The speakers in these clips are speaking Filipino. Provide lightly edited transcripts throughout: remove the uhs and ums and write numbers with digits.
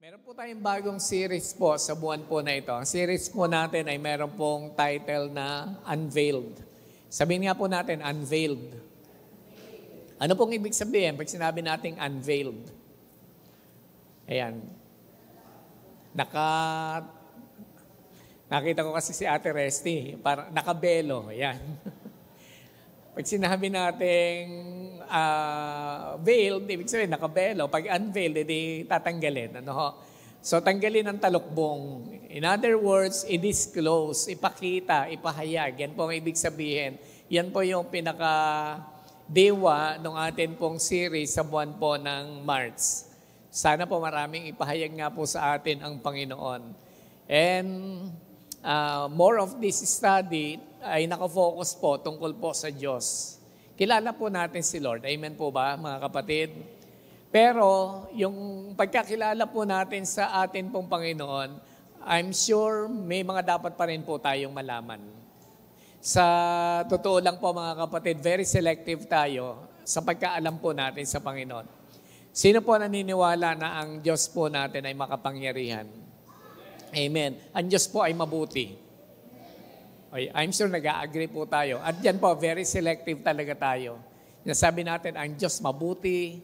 Meron po tayong bagong series po sa buwan po na ito. Ang series po natin ay meron pong title na Unveiled. Sabihin nga po natin, Unveiled. Ano pong ibig sabihin pag sinabi nating Unveiled? Ayan. Nakita ko kasi si Ate Resty, parang nakabelo. Ayan. Pag sinabi nating veiled, ibig sabihin nakabelo. Pag unveiled, edi tatanggalin. Ano ho? So tanggalin ang talukbong. In other words, i-disclose, ipakita, ipahayag. Yan po ang ibig sabihin. Yan po yung pinaka-dewa ng atin pong series sa buwan po ng March. Sana po maraming ipahayag nga po sa atin ang Panginoon. And more of this study ay nakafocus po tungkol po sa Diyos. Kilala po natin si Lord. Amen po ba, mga kapatid? Pero yung pagkakilala po natin sa atin pong Panginoon, I'm sure may mga dapat pa rin po tayong malaman. Sa totoo lang po, mga kapatid, very selective tayo sa pagkaalam po natin sa Panginoon. Sino po naniniwala na ang Diyos po natin ay makapangyarihan? Amen. Ang Diyos po ay mabuti. Okay, I'm sure nag-agree po tayo. At yan po, very selective talaga tayo. Nasabi natin, ang Diyos mabuti,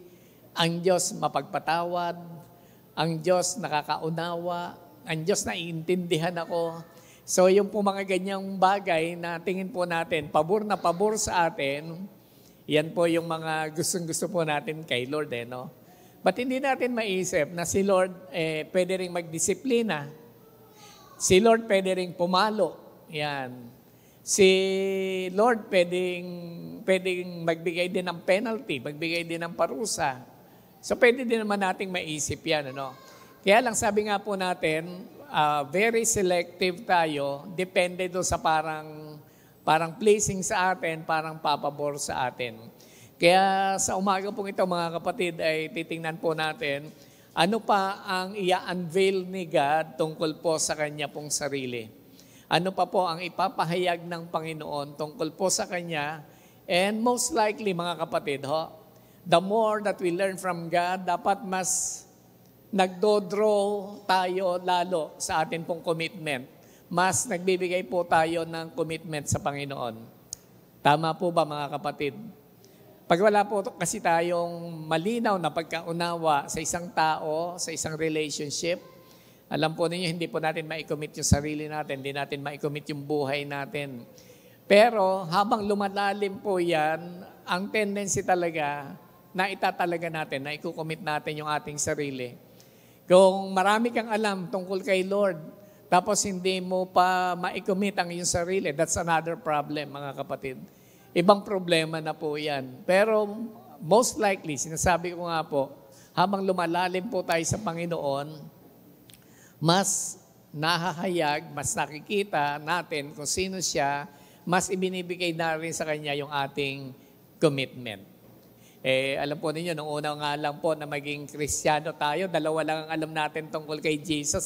ang Diyos mapagpatawad, ang Diyos nakakaunawa, ang Diyos naiintindihan ako. So yung po mga ganyang bagay na tingin po natin, pabor na pabor sa atin, yan po yung mga gustong-gusto po natin kay Lord. No? But hindi natin maisip na si Lord pwede rin magdisiplina. Si Lord pwede rin pumalo. Yan. Si Lord pwedeng magbigay din ng penalty, magbigay din ng parusa. So pwede din naman nating maisip yan. Ano? Kaya lang sabi nga po natin, very selective tayo, depende doon sa parang pleasing sa atin, parang papabor sa atin. Kaya sa umaga pong ito, mga kapatid, ay titingnan po natin, ano pa ang i-unveil ni God tungkol po sa Kanya pong sarili. Ano pa po ang ipapahayag ng Panginoon tungkol po sa Kanya. And most likely, mga kapatid, the more that we learn from God, dapat mas nagdodraw tayo lalo sa atin pong commitment. Mas nagbibigay po tayo ng commitment sa Panginoon. Tama po ba, mga kapatid? Pag wala po kasi tayong malinaw na pagkaunawa sa isang tao, sa isang relationship, alam po ninyo, hindi po natin ma-commit yung sarili natin, hindi natin ma-commit yung buhay natin. Pero habang lumalalim po yan, ang tendency talaga na itatalaga natin, na i-commit natin yung ating sarili. Kung marami kang alam tungkol kay Lord, tapos hindi mo pa ma-commit ang iyong sarili, that's another problem, mga kapatid. Ibang problema na po yan. Pero most likely, sinasabi ko nga po, habang lumalalim po tayo sa Panginoon, mas nahahayag, mas nakikita natin kung sino siya, mas ibinibigay na rin sa Kanya yung ating commitment. Alam po ninyo, nung una nga lang po na maging Kristiyano tayo, dalawa lang ang alam natin tungkol kay Jesus.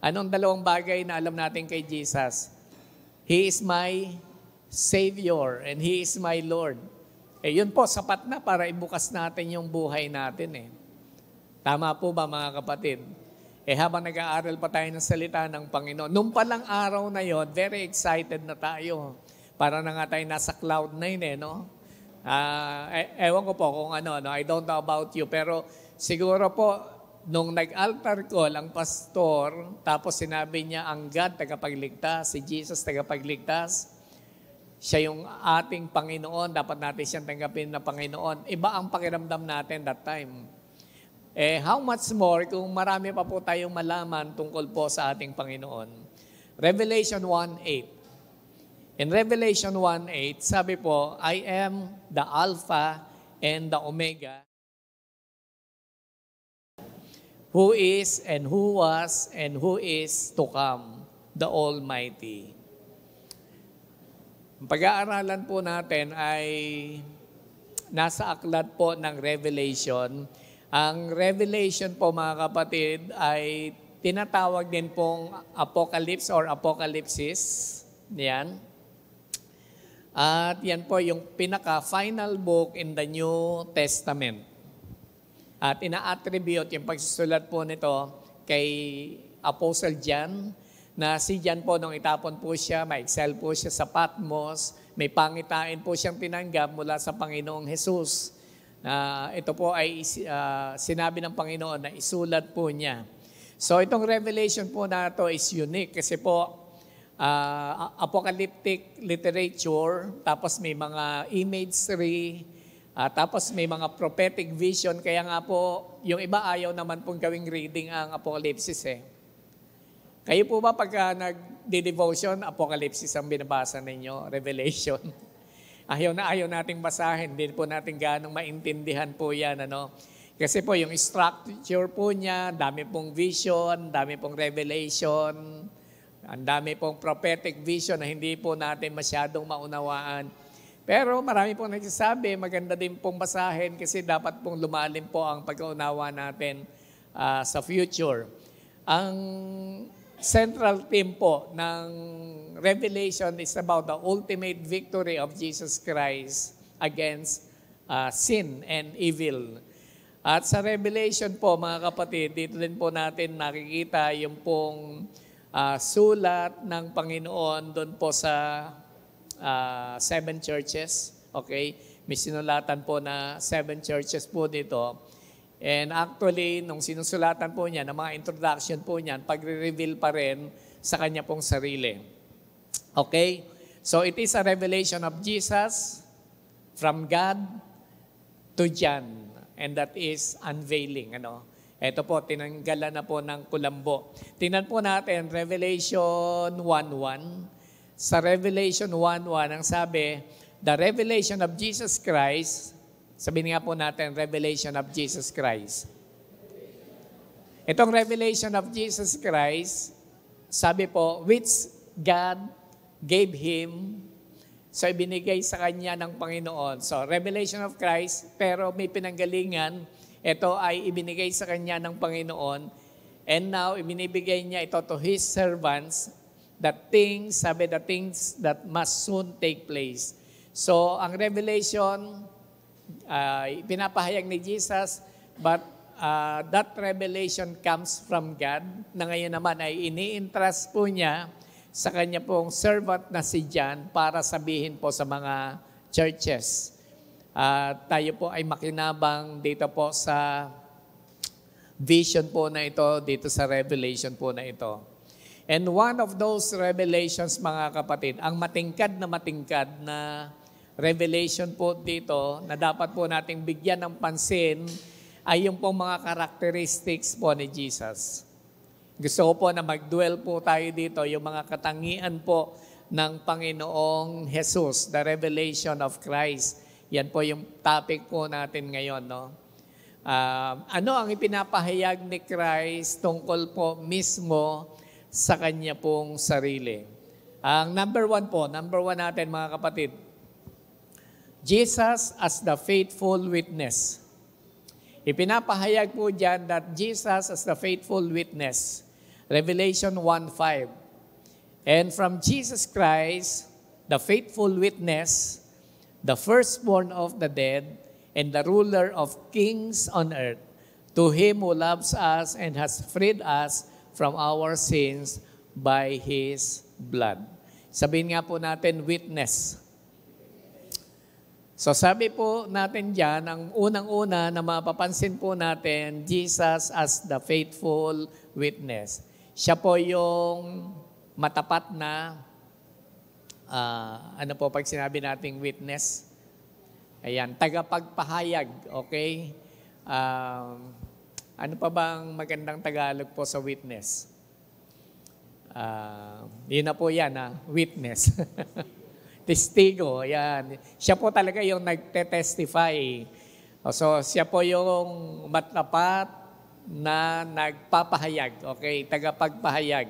Anong dalawang bagay na alam natin kay Jesus? He is my Savior and He is my Lord. Yun po, sapat na para ibukas natin yung buhay natin. Tama po ba, mga kapatid? Habang nag-aaral pa tayo ng salita ng Panginoon, nung palang araw na yon, very excited na tayo. Para na nga tayo nasa cloud 9, no? Ewan ko po kung ano, I don't know about you, pero siguro po, nung nag-altar call ang pastor, tapos sinabi niya ang God tagapagligtas, si Jesus tagapagligtas, siya yung ating Panginoon, dapat natin siyang tanggapin na Panginoon. Iba ang pakiramdam natin that time. How much more kung marami pa po tayong malaman tungkol po sa ating Panginoon. Revelation 1:8. In Revelation 1:8, sabi po, I am the Alpha and the Omega, who is and who was and who is to come, the Almighty. Ang pag-aaralan po natin ay nasa aklat po ng Revelation. Ang Revelation po, mga kapatid, ay tinatawag din pong Apocalypse or Apocalypsis. Yan. At yan po yung pinaka-final book in the New Testament. At ina-attribute yung pagsusulat po nito kay Apostle John, na si John po nung itapon po siya, ma-excel po siya sa Patmos, may pangitain po siyang tinanggap mula sa Panginoong Jesus. Ito po ay sinabi ng Panginoon na isulat po niya. So itong revelation po na ito is unique kasi po apocalyptic literature, tapos may mga imagery, tapos may mga prophetic vision. Kaya nga po, yung iba ayaw naman pong gawing reading ang Apocalypse eh. Kayo po ba pagka nag-devotion, Apocalypse ang binabasa ninyo, Revelation? Ayaw nating basahin, hindi po natin ganong maintindihan po yan. Kasi po yung structure po niya, dami pong vision, dami pong revelation, ang dami pong prophetic vision na hindi po natin masyadong maunawaan. Pero marami pong nagsasabi, maganda din pong basahin kasi dapat pong lumalim po ang pag-unawa natin sa future. Ang central theme po ng Revelation is about the ultimate victory of Jesus Christ against sin and evil. At sa Revelation po, mga kapatid, dito din po natin nakikita yung pong sulat ng Panginoon doon po sa 7 churches. Okay? May sinulatan po na 7 churches po dito. And actually, nung sinusulatan po niya, ng mga introduction po niyan, pagre-reveal pa rin sa kanya pong sarili. Okay? So it is a revelation of Jesus from God to John. And that is unveiling. Ito po, tinanggalan na po ng kulambo. Tingnan po natin, Revelation 1:1. Sa Revelation 1:1, ang sabi, the revelation of Jesus Christ. Sabihin nga po natin, revelation of Jesus Christ. Itong revelation of Jesus Christ, sabi po, which God gave Him, so ibinigay sa Kanya ng Panginoon. So, revelation of Christ, pero may pinanggalingan, ito ay ibinigay sa Kanya ng Panginoon, and now, ibinibigay niya ito to His servants, the things that must soon take place. So, ang revelation, pinapahayag ni Jesus, but that revelation comes from God, na ngayon naman ay ini-entrust po niya sa kanya pong servant na si John para sabihin po sa mga churches. Tayo po ay makinabang dito po sa vision po na ito, dito sa revelation po na ito. And one of those revelations, mga kapatid, ang matingkad na revelation po dito na dapat po nating bigyan ng pansin ay yung pong mga characteristics po ni Jesus. Gusto ko po na mag-dwell po tayo dito, yung mga katangian po ng Panginoong Jesus, the revelation of Christ. Yan po yung topic po natin ngayon. Ano ang ipinapahayag ni Christ tungkol po mismo sa kanya pong sarili? Ang number one natin, mga kapatid, Jesus as the faithful witness. Ipinapahayag po dyan that Jesus as the faithful witness. Revelation 1:5. And from Jesus Christ, the faithful witness, the firstborn of the dead, and the ruler of kings on earth, to Him who loves us and has freed us from our sins by His blood. Sabihin nga po natin, witness. So sabi po natin dyan, ang unang-una na mapapansin po natin, Jesus as the faithful witness. Siya po yung matapat na, pag sinabi nating witness? Ayan, tagapagpahayag, okay? Ano pa bang magandang Tagalog po sa witness? Yun na po yan, witness. Testigo, yan. Siya po talaga yung nagte-testify. So, siya po yung matapat na nagpapahayag, okay? Tagapagpahayag.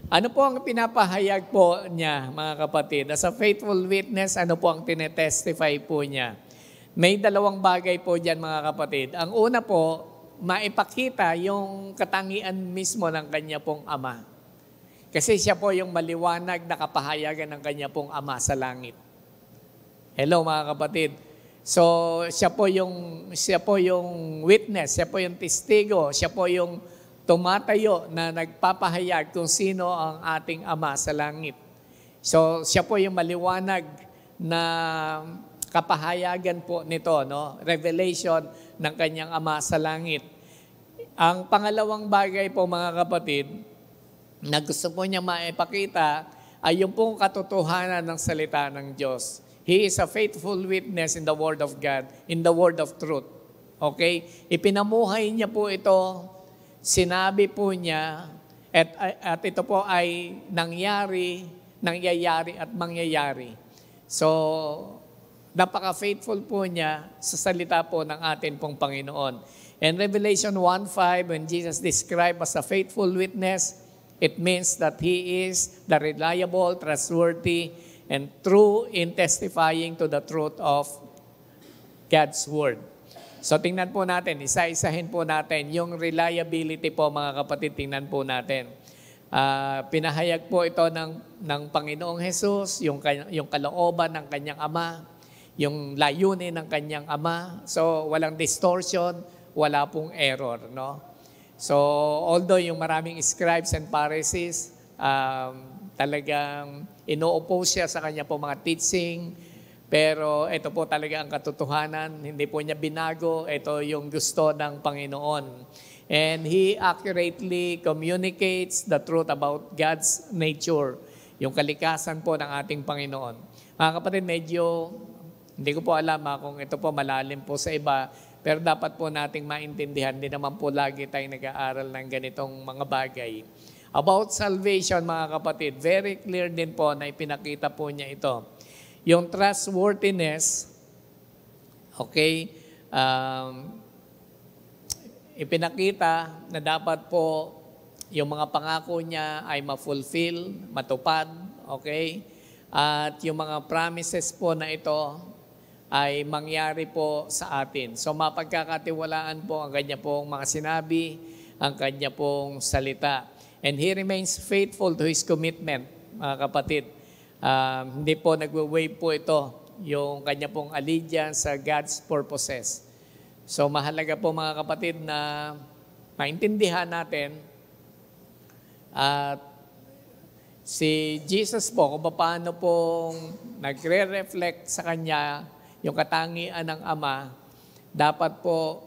Ano po ang pinapahayag po niya, mga kapatid? As a faithful witness, ano po ang tinetestify po niya? May dalawang bagay po dyan, mga kapatid. Ang una po, maipakita yung katangian mismo ng kanya pong Ama. Kasi siya po yung maliwanag na kapahayagan ng kanya pong Ama sa langit. Hello, mga kapatid. So, siya po yung witness, siya po yung testigo, siya po yung tumatayo na nagpapahayag kung sino ang ating Ama sa langit. So, siya po yung maliwanag na kapahayagan po nito, no? Revelation ng kanyang Ama sa langit. Ang pangalawang bagay po mga kapatid, na gusto po niya maipakita ay yung pong katotohanan ng salita ng Diyos. He is a faithful witness in the Word of God, in the Word of truth. Okay? Ipinamuhay niya po ito, sinabi po niya, at ito po ay nangyayari at mangyayari. So, napaka-faithful po niya sa salita po ng atin pong Panginoon. In Revelation 1:5, when Jesus described as a faithful witness, it means that He is the reliable, trustworthy, and true in testifying to the truth of God's Word. So tingnan po natin, isa-isahin po natin yung reliability po mga kapatid, tingnan po natin. Pinahayag po ito ng Panginoong Jesus, yung kalooban ng kanyang Ama, yung layunin ng kanyang Ama. So walang distortion, wala pong error, no? So although yung maraming scribes and Pharisees, talagang ino-oppose siya sa kanya po mga teaching, pero ito po talaga ang katotohanan, hindi po niya binago, ito yung gusto ng Panginoon. And He accurately communicates the truth about God's nature, yung kalikasan po ng ating Panginoon. Mga kapatid, medyo, hindi ko po alam kung ito po malalim po sa iba, pero dapat po nating maintindihan, hindi naman po lagi tayong nag-aaral ng ganitong mga bagay. About salvation, mga kapatid, very clear din po na ipinakita po niya ito. Yung trustworthiness, okay, ipinakita na dapat po yung mga pangako niya ay ma-fulfill, matupad, okay? At yung mga promises po na ito ay mangyari po sa atin. So mapagkakatiwalaan po ang kanya pong mga sinabi, ang kanya pong salita. And He remains faithful to His commitment, mga kapatid. Hindi po nagwe-waive po ito, yung kanya pong allegiance sa God's purposes. So mahalaga po mga kapatid na maintindihan natin at si Jesus po, kung paano pong nagre-reflect sa Kanya yung katangian ng Ama, dapat po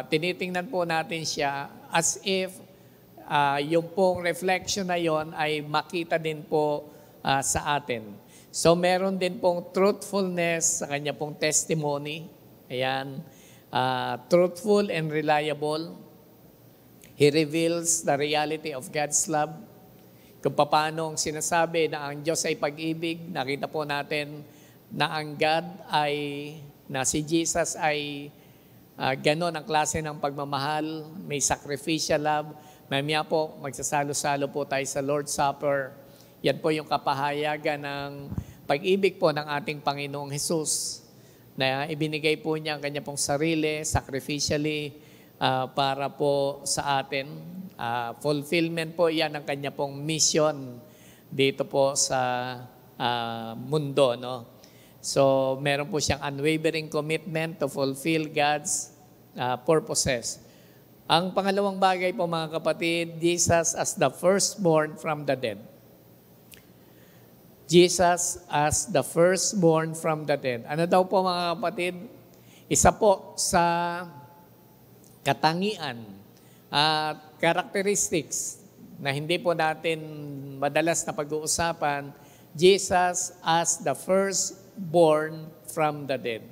tinitingnan po natin siya as if yung pong reflection na yon ay makita din po sa atin. So meron din pong truthfulness sa Kanya pong testimony. Ayan, truthful and reliable. He reveals the reality of God's love. Kung paano sinasabi na ang Diyos ay pag-ibig, nakita po natin na ang God ay, na si Jesus ay ganon ang klase ng pagmamahal, may sacrificial love. Mamaya po, magsasalo-salo po tayo sa Lord's Supper. Yan po yung kapahayagan ng pag-ibig po ng ating Panginoong Jesus na ibinigay po niya ang kanya pong sarili, sacrificially, para po sa atin. Fulfillment po yan ng kanya pong mission dito po sa mundo, no? So, meron po siyang unwavering commitment to fulfill God's purposes. Ang pangalawang bagay po mga kapatid, Jesus as the firstborn from the dead. Jesus as the firstborn from the dead. Ano daw po mga kapatid? Isa po sa katangian at characteristics na hindi po natin madalas na pag-uusapan, Jesus as the firstborn from the dead.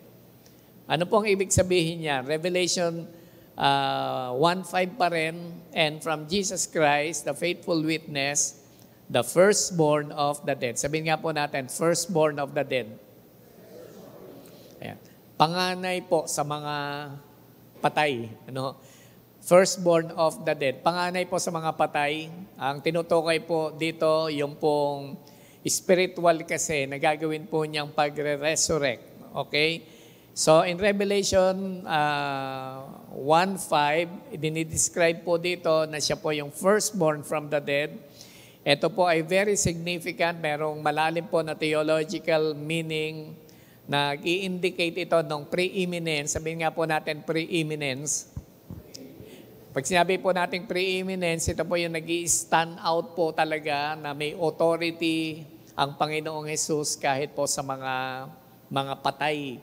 Ano po ang ibig sabihin niya? Revelation 1:5 pa rin, and from Jesus Christ, the faithful witness, the firstborn of the dead. Sabihin nga po natin, firstborn of the dead. Ayan. Panganay po sa mga patay. Ano? Firstborn of the dead. Panganay po sa mga patay. Ang tinutukoy po dito, yung pong spiritual kasi, nagagawin po niyang pagre-resurrect. Okay? So, in Revelation 1:5, dinidescribe po dito na siya po yung firstborn from the dead. Ito po ay very significant. Merong malalim po na theological meaning Nag-i-indicate ito ng preeminence. Sabihin nga po natin preeminence. Pag sinabi po natin preeminence, ito po yung nag-i-stand out po talaga na may authority ang Panginoong Hesus kahit po sa mga patay.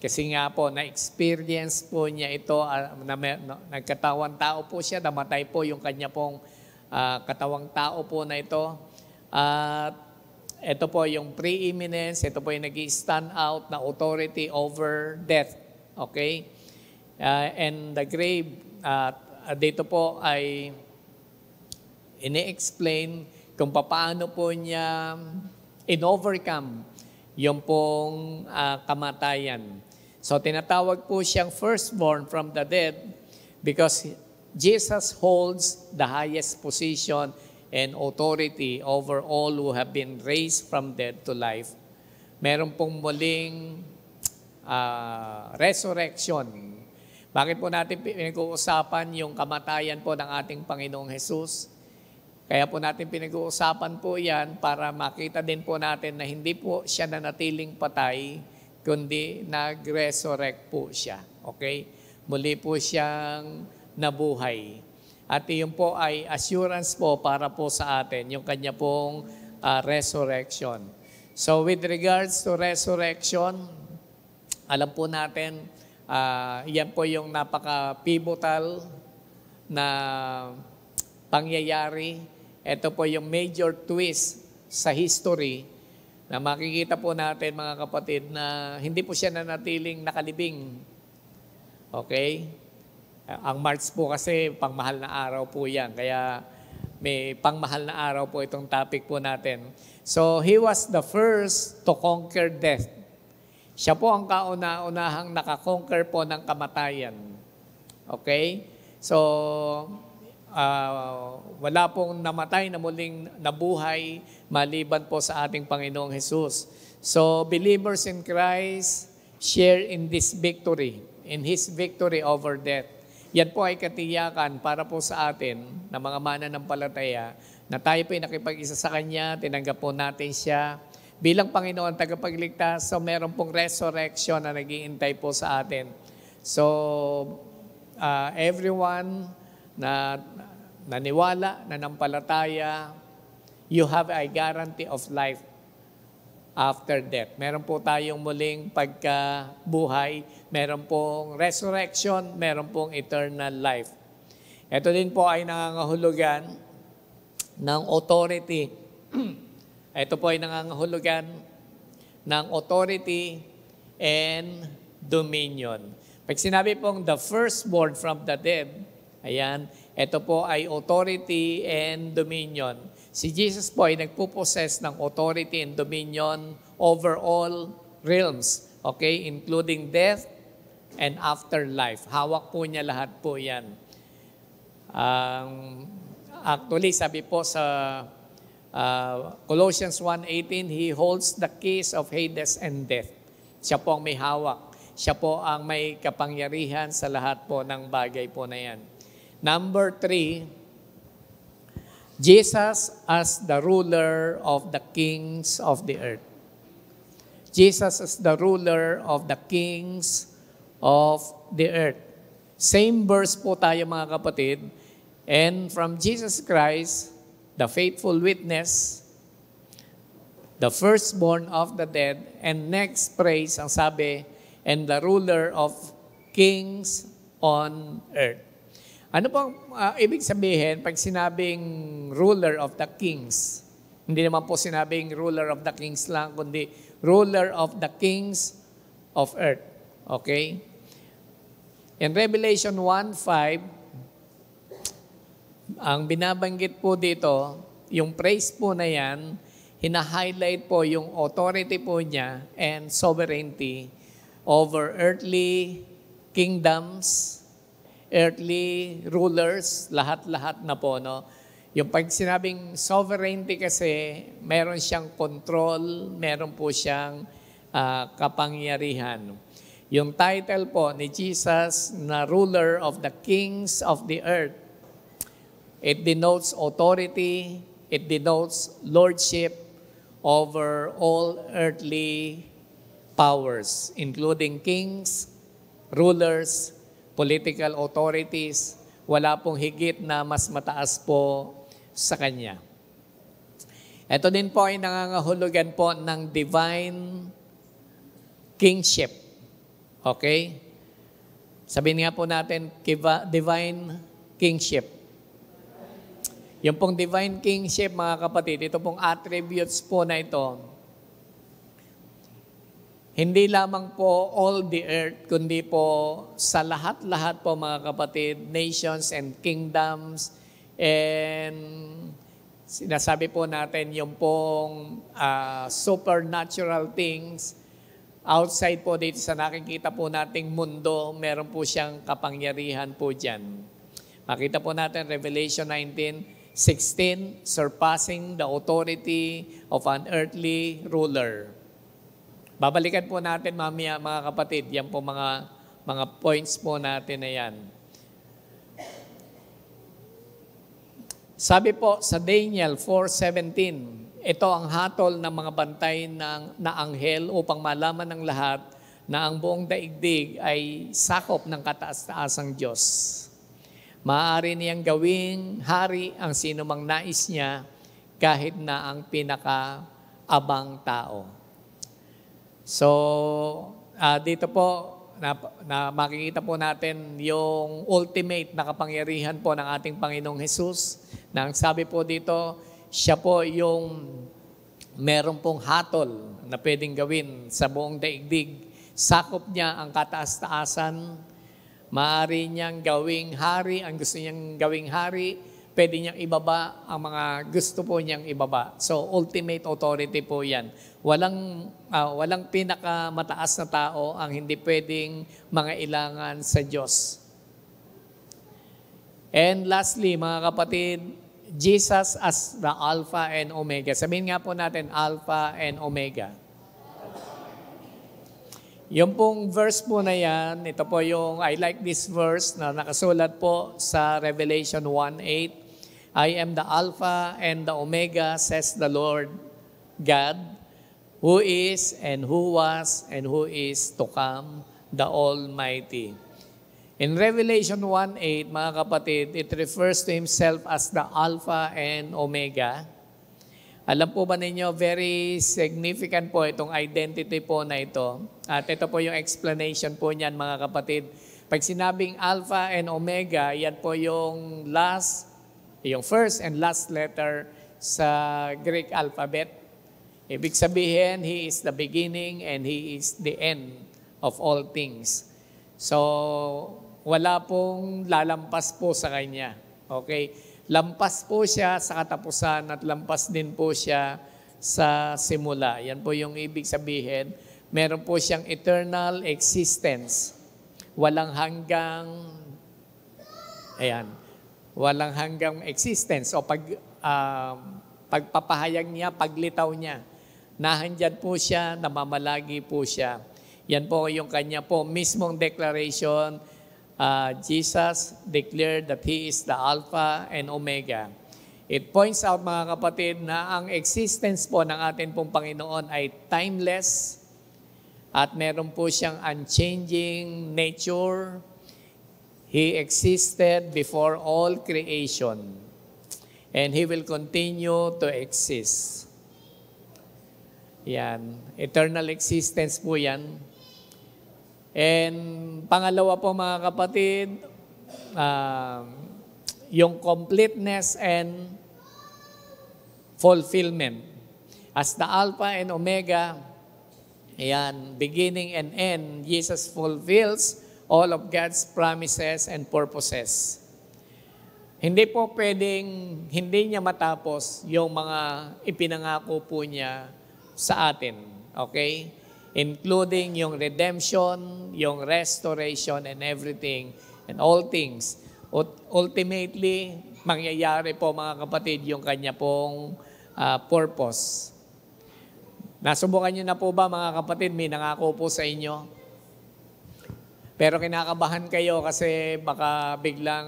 Kasi nga po, na-experience po niya ito, nagkatawang tao po siya, namatay po yung kanya pong katawang tao po na ito. At ito po yung preeminence, ito po yung nag-i-stand out na authority over death. Okay? And the grave, dito po ay ini-explain kung paano po niya in-overcome yung pong kamatayan. So tinatawag po siyang firstborn from the dead because Jesus holds the highest position and authority over all who have been raised from dead to life. Meron pong muling resurrection. Bakit po natin pinag-uusapan yung kamatayan po ng ating Panginoong Hesus? Kaya po natin pinag-uusapan po yan para makita din po natin na hindi po siya nanatiling patay, kundi nag-resurrect po siya. Okay? Muli po siyang nabuhay. At iyon po ay assurance po para po sa atin, yung kanya pong resurrection. So with regards to resurrection, alam po natin, yan po yung napaka-pivotal na pangyayari. Ito po yung major twist sa history na makikita po natin mga kapatid na hindi po siya nanatiling nakalibing. Okay? Ang March po kasi pangmahal na araw po yan. Kaya may pangmahal na araw po itong topic po natin. So, He was the first to conquer death. Siya po ang kauna-unahang nakakonquer po ng kamatayan. Okay? So, wala pong namatay na muling nabuhay maliban po sa ating Panginoong Hesus. So, believers in Christ share in this victory, in His victory over death. Yan po ay katiyakan para po sa atin na mga mananampalataya na tayo po ay nakipag-isa sa Kanya, tinanggap po natin siya bilang Panginoon tagapagligtas. So, meron pong resurrection na nag-iintay po sa atin. So, everyone na naniwala, nanampalataya, you have a guarantee of life after death. Meron po tayong muling pagkabuhay, meron pong resurrection, meron pong eternal life. Ito din po ay nangangahulugan ng authority. Ito po ay nangangahulugan ng authority and dominion. Pag sinabi pong the firstborn from the dead, ayan, ito po ay authority and dominion. Si Jesus po ay nagpupossess ng authority and dominion over all realms, okay, including death and afterlife. Hawak po niya lahat po yan. Actually, sabi po sa Colossians 1:18, He holds the keys of Hades and death. Siya po ang may hawak. Siya po ang may kapangyarihan sa lahat po ng bagay po na yan. Number 3, Jesus as the ruler of the kings of the earth. Jesus as the ruler of the kings of the earth. Same verse po tayo mga kapatid. And from Jesus Christ, the faithful witness, the firstborn of the dead, and next praise, ang sabi, and the ruler of kings on earth. Ano pong ibig sabihin pag sinabing ruler of the kings? Hindi naman po sinabing ruler of the kings lang, kundi ruler of the kings of earth. Okay? In Revelation 1:5, ang binabanggit po dito, yung praise po na yan, hina-highlight po yung authority po niya and sovereignty over earthly kingdoms, earthly rulers, lahat-lahat na po, no? Yung pag sinabing sovereignty kasi, meron siyang control, meron po siyang kapangyarihan. Yung title po ni Jesus na ruler of the kings of the earth, it denotes authority, it denotes lordship over all earthly powers, including kings, rulers, political authorities. Wala pong higit na mas mataas po sa Kanya. Ito din po ay nangangahulugan po ng divine kingship. Okay? Sabihin nga po natin, divine kingship. Yung pong divine kingship, mga kapatid, ito pong attributes po na ito, hindi lamang po all the earth, kundi po sa lahat-lahat po, mga kapatid, nations and kingdoms, and sinasabi po natin yung pong supernatural things, outside po dito sa nakikita po nating mundo, meron po siyang kapangyarihan po dyan. Makita po natin Revelation 19:16, surpassing the authority of an earthly ruler. Babalikan po natin mamaya, mga kapatid, yan po mga points po natin na yan. Sabi po sa Daniel 4:17, ito ang hatol ng mga bantay na anghel upang malaman ng lahat na ang buong daigdig ay sakop ng kataas-taasang Diyos. Maaari niyang gawing hari ang sino mang nais niya kahit na ang pinakaabang tao. So, dito po, na makikita po natin yung ultimate na kapangyarihan po ng ating Panginoong Hesus. Na ang sabi po dito, siya po yung meron pong hatol na pwedeng gawin sa buong daigdig. Sakop niya ang kataas-taasan. Maaari niyang gawing hari, ang gusto niyang gawing hari. Pwede niyang ibaba ang mga gusto po niyang ibaba. So, ultimate authority po yan. Walang pinakamataas na tao ang hindi pwedeng mangailangan sa Diyos. And lastly, mga kapatid, Jesus as the Alpha and Omega. Sabihin nga po natin, Alpha and Omega. Yung pong verse po na yan, ito po yung, I like this verse na nakasulat po sa Revelation 1:8. I am the Alpha and the Omega, says the Lord God, who is and who was and who is to come, the Almighty. In Revelation 1:8, mga kapatid, it refers to Himself as the Alpha and Omega. Alam po ba ninyo, very significant po itong identity po na ito. At ito po yung explanation po niyan, mga kapatid. Pag sinabing Alpha and Omega, yan po yung first and last letter sa Greek alphabet. Ibig sabihin, He is the beginning and He is the end of all things. So, wala pong lalampas po sa Kanya. Okay? Lampas po siya sa katapusan at lampas din po siya sa simula. Yan po yung ibig sabihin. Meron po siyang eternal existence. Walang hanggang existence o pagpapahayag niya, paglitaw niya. Nahandyan po siya, namamalagi po siya. Yan po yung kanya po mismong declaration. Jesus declared that He is the Alpha and Omega. It points out, mga kapatid, na ang existence po ng ating pong Panginoon ay timeless at meron po siyang unchanging nature. He existed before all creation and He will continue to exist. Yan. Eternal existence po yan. And pangalawa po, mga kapatid, yung completeness and fulfillment. As the Alpha and Omega, beginning and end, Jesus fulfills all of God's promises and purposes. Hindi po pwedeng hindi niya matapos yung mga ipinangako po niya sa atin. Okay? Including yung redemption, yung restoration, and everything, and all things. Ultimately, mangyayari po, mga kapatid, yung kanya pong purpose. Nasubukan niyo na po ba, mga kapatid, may nangako po sa inyo? Pero kinakabahan kayo kasi baka biglang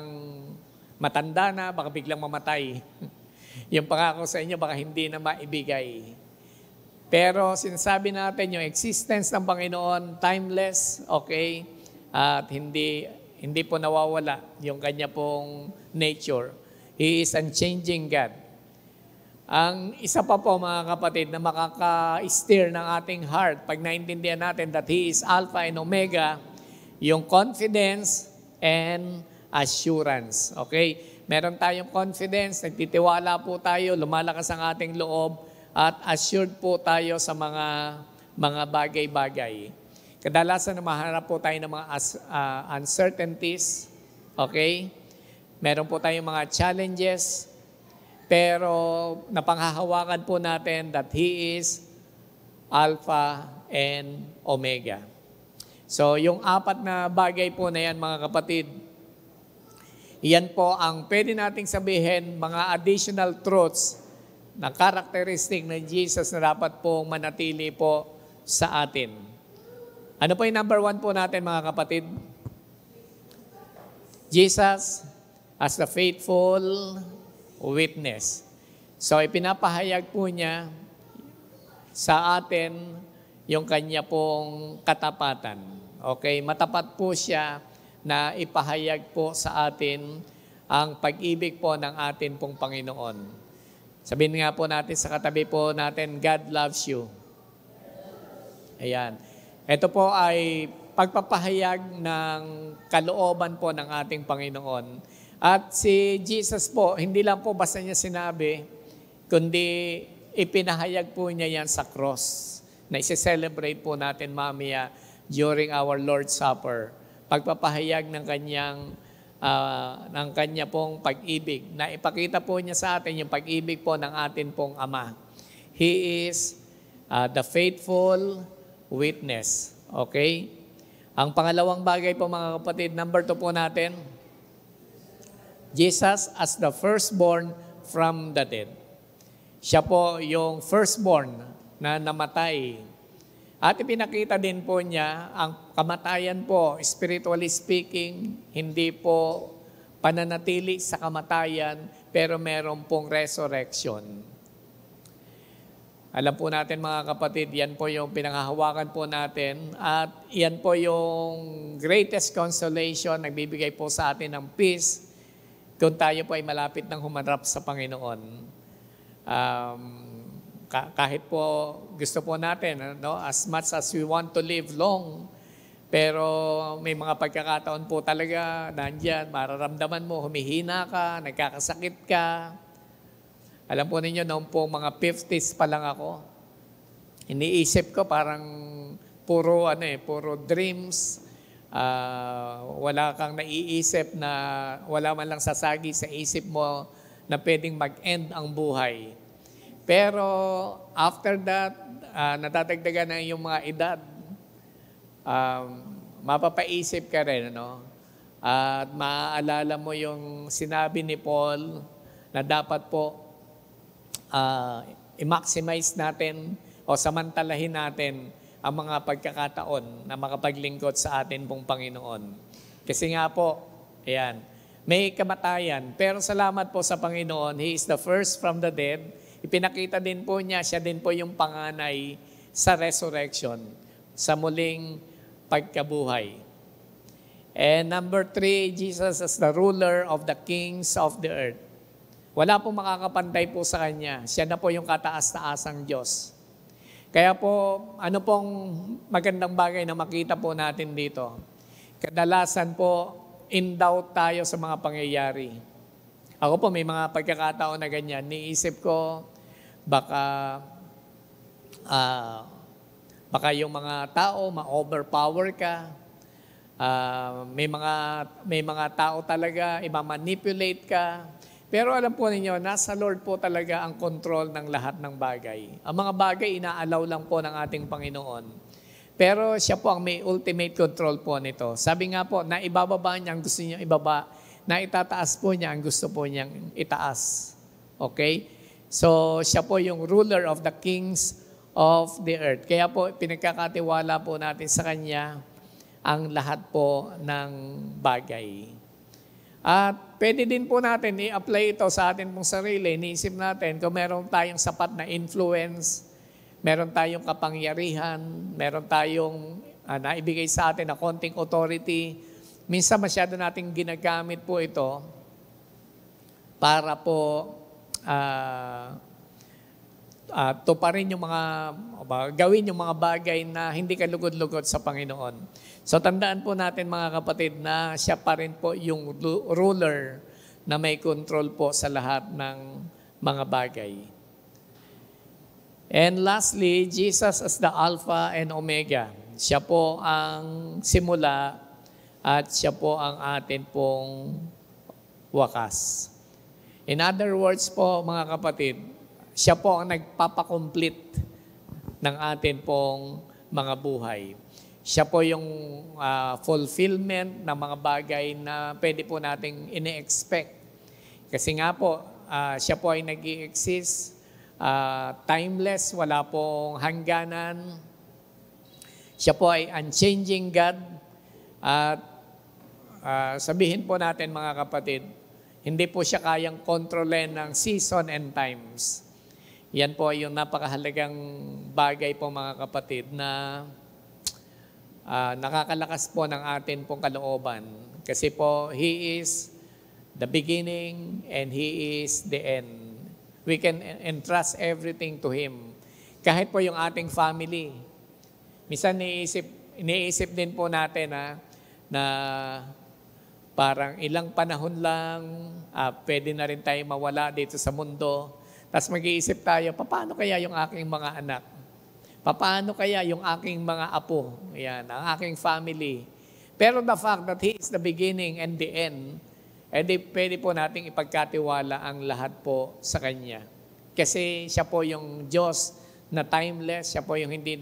matanda na, baka biglang mamatay. Yung pangako sa inyo, baka hindi na maibigay. Pero sinasabi natin yung existence ng Panginoon, timeless, okay? At hindi po nawawala yung kanya pong nature. He is unchanging God. Ang isa pa po mga kapatid na makaka-steer ng ating heart pag naintindihan natin that He is Alpha and Omega, yung confidence and assurance. Okay? Meron tayong confidence, nagtitiwala po tayo, lumalakas ang ating loob, at assured po tayo sa mga bagay-bagay. Kadalasan maharap po tayo ng mga uncertainties. Okay? Meron po tayong mga challenges, pero napanghahawakan po natin that He is Alpha and Omega. So, yung apat na bagay po na yan, mga kapatid, yan po ang pwede nating sabihin, mga additional truths na characteristic ng Jesus na dapat pong manatili po sa atin. Ano po yung number 1 po natin, mga kapatid? Jesus as the faithful witness. So, ipinapahayag po niya sa atin yung kanya pong katapatan. Okay? Matapat po siya na ipahayag po sa atin ang pag-ibig po ng atin pong Panginoon. Sabihin nga po natin sa katabi po natin, God loves you. Ayan. Ito po ay pagpapahayag ng kalooban po ng ating Panginoon. At si Jesus po, hindi lang po basta niya sinabi, kundi ipinahayag po niya yan sa cross na isi-celebrate po natin mamaya during our Lord's Supper. Pagpapahayag ng kanya pong pag-ibig, na ipakita po niya sa atin yung pag-ibig po ng atin pong Ama. He is the faithful witness. Okay? Ang pangalawang bagay po mga kapatid, number 2 po natin, Jesus as the firstborn from the dead. Siya po yung firstborn na namatay. At ipinakita din po niya, ang kamatayan po, spiritually speaking, hindi po pananatili sa kamatayan, pero meron pong resurrection. Alam po natin mga kapatid, yan po yung pinanghahawakan po natin, at yan po yung greatest consolation, nagbibigay po sa atin ng peace, kung tayo po ay malapit ng humarap sa Panginoon. Kahit po gusto po natin, as much as we want to live long, pero may mga pagkakataon po talaga, nandyan, mararamdaman mo, humihina ka, nagkakasakit ka. Alam po ninyo, noong po mga 50s pa lang ako, iniisip ko parang puro dreams. Wala kang naiisip na wala man lang sasagi sa isip mo na pwedeng mag-end ang buhay. Pero after that, nadadagdagan na yung mga edad. Mapapaisip ka rin, at maaalala mo yung sinabi ni Paul na dapat po i-maximize natin o samantalahin natin ang mga pagkakataon na makapaglingkod sa atin pong Panginoon. Kasi nga po, ayan, may kamatayan, pero salamat po sa Panginoon, He is the first from the dead. Ipinakita din po niya, siya din po yung panganay sa resurrection, sa muling pagkabuhay. And number 3, Jesus as the ruler of the kings of the earth. Wala pong makakapantay po sa Kanya. Siya na po yung kataas-taasang Diyos. Kaya po, ano pong magandang bagay na makita po natin dito? Kadalasan po, in doubt tayo sa mga pangyayari. Ako po, may mga pagkakataon na ganyan. Niisip ko, baka yung mga tao ma-overpower ka. May mga tao talaga, i-manipulate ka. Pero alam po ninyo, nasa Lord po talaga ang control ng lahat ng bagay. Ang mga bagay, inaalaw lang po ng ating Panginoon. Pero siya po ang may ultimate control po nito. Sabi nga po, na ibababa niya ang gusto niya ibaba, na itataas po niya ang gusto po niyang itaas. Okay? So, siya po yung ruler of the kings of the earth. Kaya po, pinagkakatiwala po natin sa Kanya ang lahat po ng bagay. At pwede din po natin i-apply ito sa atin pong sarili. Iniisip natin kung meron tayong sapat na influence, meron tayong kapangyarihan, meron tayong naibigay sa atin na konting authority. Minsan masyado nating ginagamit po ito para po tuparin yung gawin yung mga bagay na hindi kalugod-lugod sa Panginoon. So tandaan po natin mga kapatid na siya pa rin po yung ruler na may control po sa lahat ng mga bagay. And lastly, Jesus as the Alpha and Omega. Siya po ang simula at siya po ang atin pong wakas. In other words po mga kapatid, siya po ang nagpapakomplete ng atin pong mga buhay. Siya po yung fulfillment ng mga bagay na pwede po nating ine-expect. Kasi nga po, siya po ay nag-i-exist, timeless, wala pong hangganan. Siya po ay unchanging God. At sabihin po natin mga kapatid, hindi po siya kayang kontrolin ng season and times. Yan po yung napakahalagang bagay po mga kapatid na nakakalakas po ng atin pong kalooban. Kasi po, He is the beginning and He is the end. We can entrust everything to Him. Kahit po yung ating family. Minsan iniisip din po natin na parang ilang panahon lang, pwede na rin tayo mawala dito sa mundo. Tapos mag-iisip tayo, paano kaya yung aking mga anak? Paano kaya yung aking mga apo? Yan, ang aking family. Pero the fact that He is the beginning and the end, pwede po nating ipagkatiwala ang lahat po sa Kanya. Kasi siya po yung Diyos na timeless, siya po yung hindi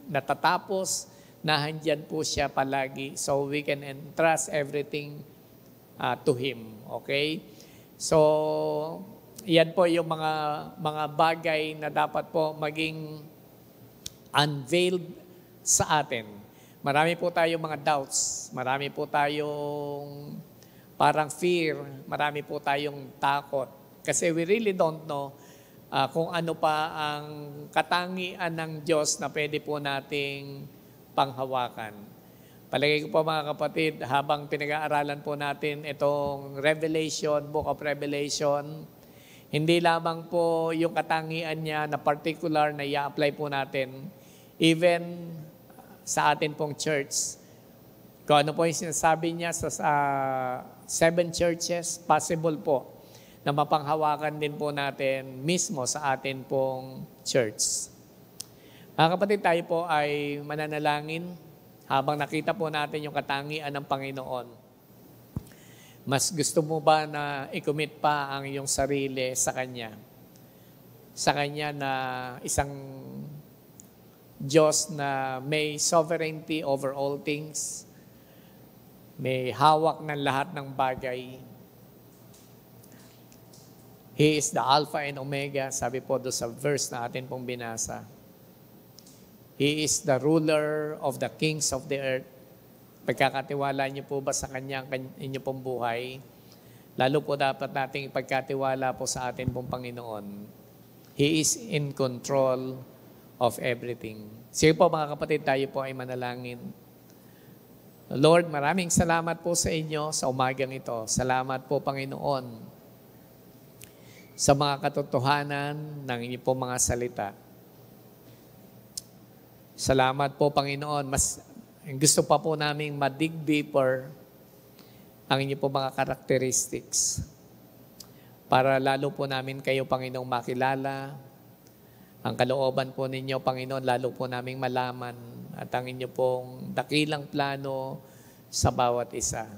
natatapos, na handyan po siya palagi. So we can entrust everything to Him. Okay? So, yan po yung mga bagay na dapat po maging unveiled sa atin. Marami po tayong mga doubts, marami po tayong parang fear, marami po tayong takot. Kasi we really don't know kung ano pa ang katangian ng Diyos na pwede po nating panghawakan. Palagay ko po mga kapatid, habang pinag-aaralan po natin itong Revelation, Book of Revelation, hindi lamang po yung katangian niya na particular na i-apply po natin, even sa atin pong church. Kung ano po yung sinasabi niya sa 7 churches, possible po na mapanghawakan din po natin mismo sa atin pong church. Mga kapatid, tayo po ay mananalangin habang nakita po natin yung katangian ng Panginoon. Mas gusto mo ba na i-commit pa ang iyong sarili sa Kanya? Sa Kanya na isang Diyos na may sovereignty over all things, may hawak ng lahat ng bagay. He is the Alpha and Omega, sabi po doon sa verse na atin pong binasa. He is the ruler of the kings of the earth. Pagkakatiwala niyo po ba sa Kanya ang inyo pong buhay? Lalo po dapat nating ipagkatiwala po sa atin pong Panginoon. He is in control of everything. Sige po mga kapatid, tayo po ay manalangin. Lord, maraming salamat po sa inyo sa umagang ito. Salamat po Panginoon sa mga katotohanan ng inyo pong mga salita. Salamat po Panginoon. Gusto pa po namin ma-dig deeper ang inyo po mga characteristics para lalo po namin kayo, Panginoong, makilala. Ang kalooban po ninyo, Panginoon, lalo po namin malaman at ang inyo pong dakilang plano sa bawat isa.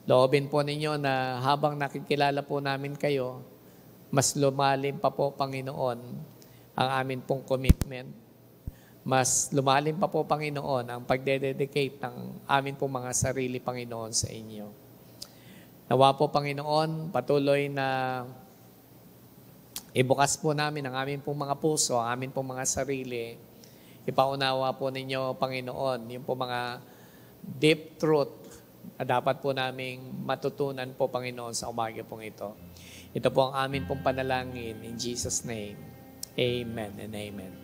Loobin po ninyo na habang nakikilala po namin kayo, mas lumalim pa po, Panginoon, ang amin pong commitment. Mas lumalim pa po, Panginoon, ang pagdededicate ng amin pong mga sarili, Panginoon, sa inyo. Nawa po, Panginoon, patuloy na ibukas po namin ang amin pong mga puso, ang amin pong mga sarili. Ipaunawa po ninyo, Panginoon, yung po mga deep truth na dapat po naming matutunan po, Panginoon, sa umaga pong ito. Ito po ang amin pong panalangin in Jesus' name. Amen and amen.